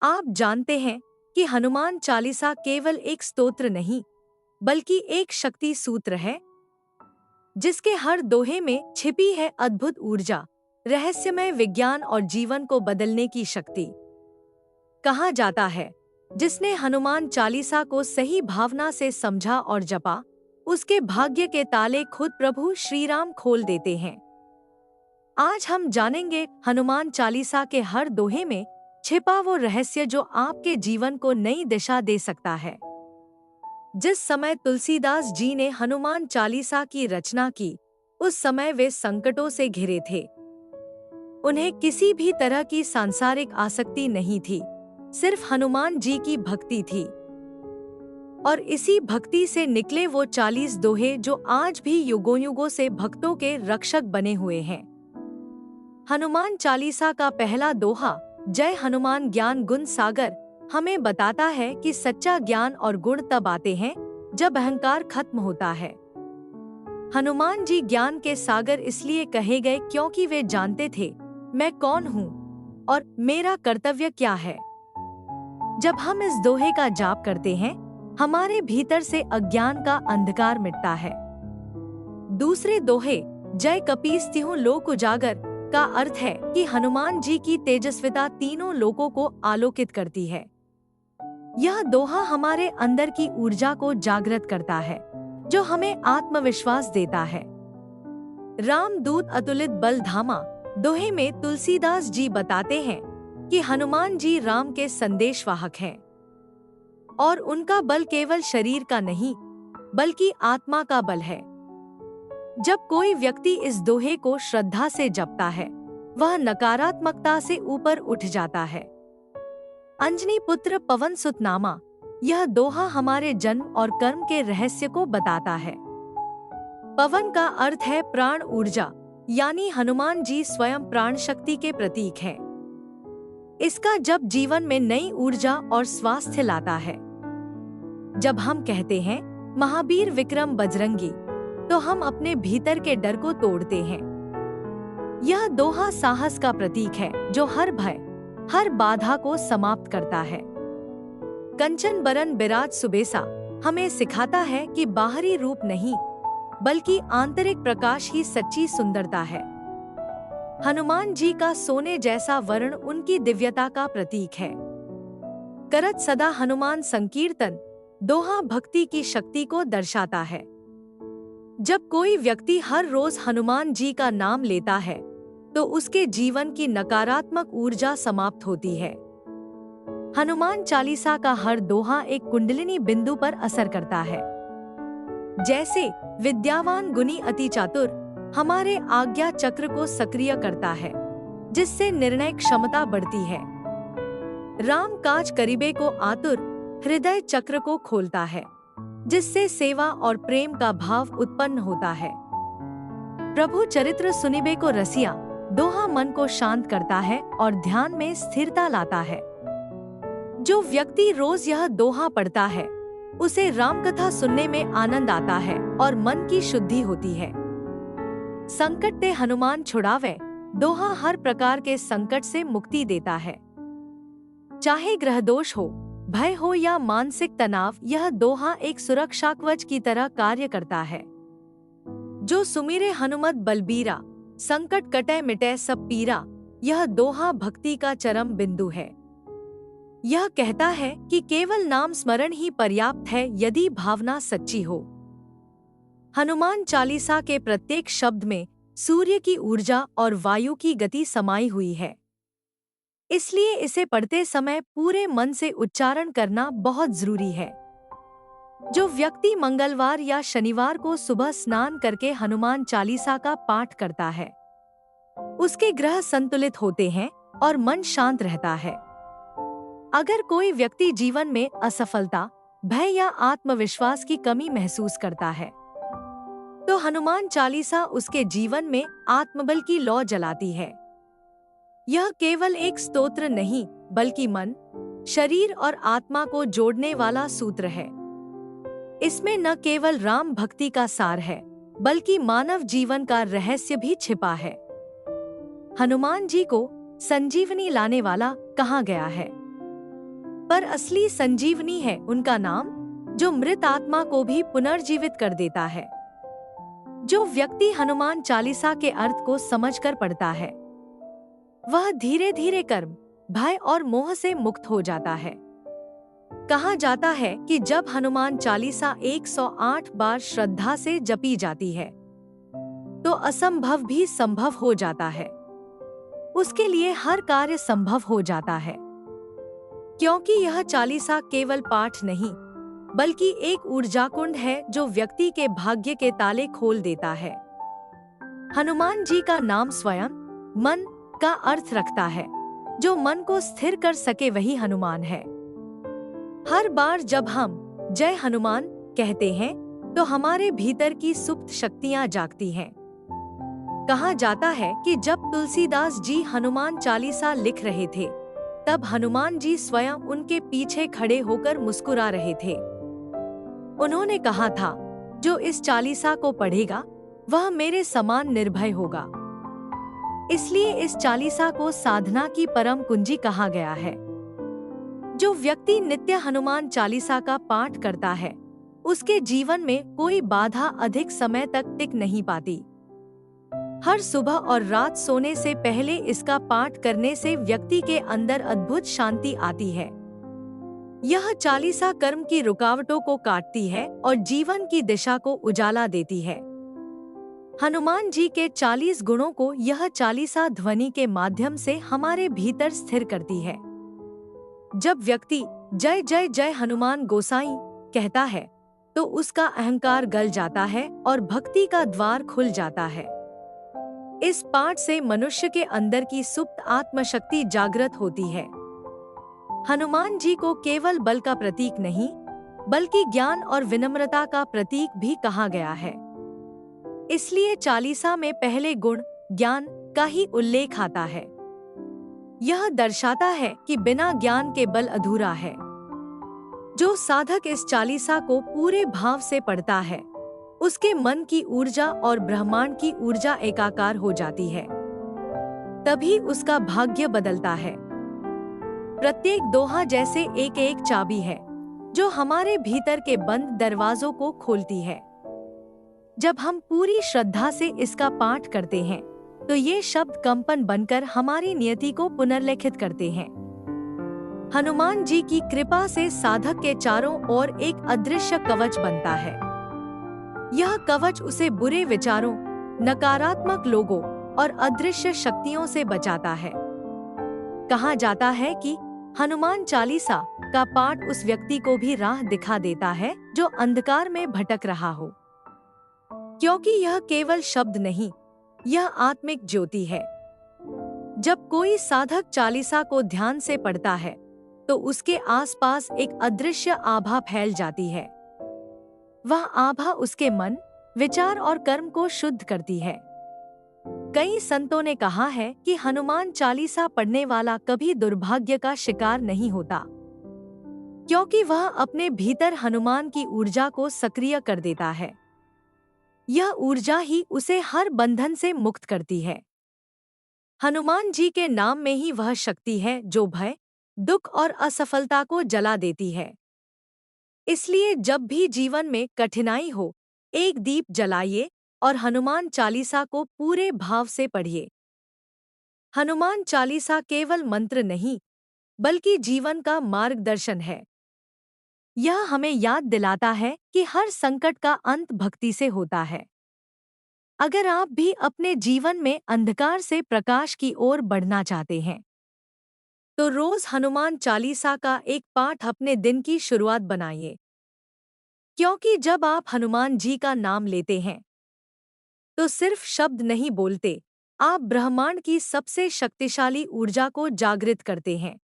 आप जानते हैं कि हनुमान चालीसा केवल एक स्तोत्र नहीं, बल्कि एक शक्ति सूत्र है, जिसके हर दोहे में छिपी है अद्भुत ऊर्जा, रहस्यमय विज्ञान और जीवन को बदलने की शक्ति। कहा जाता है, जिसने हनुमान चालीसा को सही भावना से समझा और जपा, उसके भाग्य के ताले खुद प्रभु श्री राम खोल देते हैं। आज हम जानेंगे हनुमान चालीसा के हर दोहे में छिपा वो रहस्य जो आपके जीवन को नई दिशा दे सकता है। जिस समय तुलसीदास जी ने हनुमान चालीसा की रचना की, उस समय वे संकटों से घिरे थे। उन्हें किसी भी तरह की सांसारिक आसक्ति नहीं थी, सिर्फ हनुमान जी की भक्ति थी। और इसी भक्ति से निकले वो 40 दोहे जो आज भी युगों युगों से भक्तों के रक्षक बने हुए हैं। हनुमान चालीसा का पहला दोहा, जय हनुमान ज्ञान गुण सागर, हमें बताता है कि सच्चा ज्ञान और गुण तब आते हैं जब अहंकार खत्म होता है। हनुमान जी ज्ञान के सागर इसलिए कहे गए क्योंकि वे जानते थे, मैं कौन हूँ और मेरा कर्तव्य क्या है। जब हम इस दोहे का जाप करते हैं, हमारे भीतर से अज्ञान का अंधकार मिटता है। दूसरे दोहे, जय कपीस तिहुँ लोक उजागर, का अर्थ है कि हनुमान जी की तेजस्विता तीनों लोकों को आलोकित करती है। यह दोहा हमारे अंदर की ऊर्जा को जागृत करता है, जो हमें आत्मविश्वास देता है। रामदूत अतुलित बल धामा दोहे में तुलसीदास जी बताते हैं कि हनुमान जी राम के संदेशवाहक हैं और उनका बल केवल शरीर का नहीं, बल्कि आत्मा का बल है। जब कोई व्यक्ति इस दोहे को श्रद्धा से जपता है, वह नकारात्मकता से ऊपर उठ जाता है। अंजनी पुत्र पवन सुत नामा, यह दोहा हमारे जन्म और कर्म के रहस्य को बताता है। पवन का अर्थ है प्राण ऊर्जा, यानी हनुमान जी स्वयं प्राण शक्ति के प्रतीक हैं। इसका जब जीवन में नई ऊर्जा और स्वास्थ्य लाता है। जब हम कहते हैं महावीर विक्रम बजरंगी, तो हम अपने भीतर के डर को तोड़ते हैं। यह दोहा साहस का प्रतीक है, जो हर भय, हर बाधा को समाप्त करता है। कंचन बरन बिराज सुबेसा हमें सिखाता है कि बाहरी रूप नहीं, बल्कि आंतरिक प्रकाश ही सच्ची सुंदरता है। हनुमान जी का सोने जैसा वर्ण उनकी दिव्यता का प्रतीक है। करत सदा हनुमान संकीर्तन दोहा भक्ति की शक्ति को दर्शाता है। जब कोई व्यक्ति हर रोज हनुमान जी का नाम लेता है, तो उसके जीवन की नकारात्मक ऊर्जा समाप्त होती है। हनुमान चालीसा का हर दोहा एक कुंडलिनी बिंदु पर असर करता है। जैसे विद्यावान गुणी अति चातुर हमारे आज्ञा चक्र को सक्रिय करता है, जिससे निर्णय क्षमता बढ़ती है। राम काज करीबे को आतुर हृदय चक्र को खोलता है, जिससे सेवा और प्रेम का भाव उत्पन्न होता है। प्रभु चरित्र सुनिबे को रसिया दोहा मन को शांत करता है और ध्यान में स्थिरता लाता है। जो व्यक्ति रोज यह दोहा पढ़ता है, उसे राम कथा सुनने में आनंद आता है और मन की शुद्धि होती है। संकट ते हनुमान छुड़ावे दोहा हर प्रकार के संकट से मुक्ति देता है। चाहे ग्रह दोष हो, भय हो या मानसिक तनाव, यह दोहा एक सुरक्षा कवच की तरह कार्य करता है। जो सुमिरे हनुमत बलबीरा, संकट कटे मिटे सब पीरा, यह दोहा भक्ति का चरम बिंदु है। यह कहता है कि केवल नाम स्मरण ही पर्याप्त है यदि भावना सच्ची हो। हनुमान चालीसा के प्रत्येक शब्द में सूर्य की ऊर्जा और वायु की गति समाई हुई है। इसलिए इसे पढ़ते समय पूरे मन से उच्चारण करना बहुत जरूरी है। जो व्यक्ति मंगलवार या शनिवार को सुबह स्नान करके हनुमान चालीसा का पाठ करता है, उसके ग्रह संतुलित होते हैं और मन शांत रहता है। अगर कोई व्यक्ति जीवन में असफलता, भय या आत्मविश्वास की कमी महसूस करता है, तो हनुमान चालीसा उसके जीवन में आत्मबल की लौ जलाती है। यह केवल एक स्तोत्र नहीं, बल्कि मन, शरीर और आत्मा को जोड़ने वाला सूत्र है। इसमें न केवल राम भक्ति का सार है, बल्कि मानव जीवन का रहस्य भी छिपा है। हनुमान जी को संजीवनी लाने वाला कहा गया है। पर असली संजीवनी है उनका नाम, जो मृत आत्मा को भी पुनर्जीवित कर देता है। जो व्यक्ति हनुमान चालीसा के अर्थ को समझकर पढ़ता है, वह धीरे धीरे कर्म, भय और मोह से मुक्त हो जाता है। कहा जाता है कि जब हनुमान चालीसा 108 बार श्रद्धा से जपी जाती है, तो असंभव भी संभव हो जाता है। उसके लिए हर कार्य संभव हो जाता है, क्योंकि यह चालीसा केवल पाठ नहीं, बल्कि एक ऊर्जा कुंड है जो व्यक्ति के भाग्य के ताले खोल देता है। हनुमान जी का नाम स्वयं मन का अर्थ रखता है। जो मन को स्थिर कर सके वही हनुमान है। हर बार जब हम जय हनुमान कहते हैं, तो हमारे भीतर की सुप्त शक्तियां जागती हैं। कहा जाता है कि जब तुलसीदास जी हनुमान चालीसा लिख रहे थे, तब हनुमान जी स्वयं उनके पीछे खड़े होकर मुस्कुरा रहे थे। उन्होंने कहा था, जो इस चालीसा को पढ़ेगा वह मेरे समान निर्भय होगा। इसलिए इस चालीसा को साधना की परम कुंजी कहा गया है। जो व्यक्ति नित्य हनुमान चालीसा का पाठ करता है, उसके जीवन में कोई बाधा अधिक समय तक टिक नहीं पाती। हर सुबह और रात सोने से पहले इसका पाठ करने से व्यक्ति के अंदर अद्भुत शांति आती है। यह चालीसा कर्म की रुकावटों को काटती है और जीवन की दिशा को उजाला देती है। हनुमान जी के 40 गुणों को यह चालीसा ध्वनि के माध्यम से हमारे भीतर स्थिर करती है। जब व्यक्ति जय जय जय हनुमान गोसाई कहता है, तो उसका अहंकार गल जाता है और भक्ति का द्वार खुल जाता है। इस पाठ से मनुष्य के अंदर की सुप्त आत्मशक्ति जागृत होती है। हनुमान जी को केवल बल का प्रतीक नहीं, बल्कि ज्ञान और विनम्रता का प्रतीक भी कहा गया है। इसलिए चालीसा में पहले गुण ज्ञान का ही उल्लेख आता है। यह दर्शाता है कि बिना ज्ञान के बल अधूरा है। जो साधक इस चालीसा को पूरे भाव से पढ़ता है, उसके मन की ऊर्जा और ब्रह्मांड की ऊर्जा एकाकार हो जाती है। तभी उसका भाग्य बदलता है। प्रत्येक दोहा जैसे एक एक चाबी है, जो हमारे भीतर के बंद दरवाजों को खोलती है। जब हम पूरी श्रद्धा से इसका पाठ करते हैं, तो ये शब्द कंपन बनकर हमारी नियति को पुनर्लेखित करते हैं। हनुमान जी की कृपा से साधक के चारों ओर एक अदृश्य कवच बनता है। यह कवच उसे बुरे विचारों, नकारात्मक लोगों और अदृश्य शक्तियों से बचाता है। कहा जाता है कि हनुमान चालीसा का पाठ उस व्यक्ति को भी राह दिखा देता है जो अंधकार में भटक रहा हो, क्योंकि यह केवल शब्द नहीं, यह आत्मिक ज्योति है। जब कोई साधक चालीसा को ध्यान से पढ़ता है, तो उसके आसपास एक अदृश्य आभा फैल जाती है। वह आभा उसके मन, विचार और कर्म को शुद्ध करती है। कई संतों ने कहा है कि हनुमान चालीसा पढ़ने वाला कभी दुर्भाग्य का शिकार नहीं होता, क्योंकि वह अपने भीतर हनुमान की ऊर्जा को सक्रिय कर देता है। यह ऊर्जा ही उसे हर बंधन से मुक्त करती है। हनुमान जी के नाम में ही वह शक्ति है जो भय, दुख और असफलता को जला देती है। इसलिए जब भी जीवन में कठिनाई हो, एक दीप जलाइए और हनुमान चालीसा को पूरे भाव से पढ़िए। हनुमान चालीसा केवल मंत्र नहीं, बल्कि जीवन का मार्गदर्शन है। यह हमें याद दिलाता है कि हर संकट का अंत भक्ति से होता है। अगर आप भी अपने जीवन में अंधकार से प्रकाश की ओर बढ़ना चाहते हैं, तो रोज हनुमान चालीसा का एक पाठ अपने दिन की शुरुआत बनाइए। क्योंकि जब आप हनुमान जी का नाम लेते हैं, तो सिर्फ शब्द नहीं बोलते, आप ब्रह्मांड की सबसे शक्तिशाली ऊर्जा को जागृत करते हैं।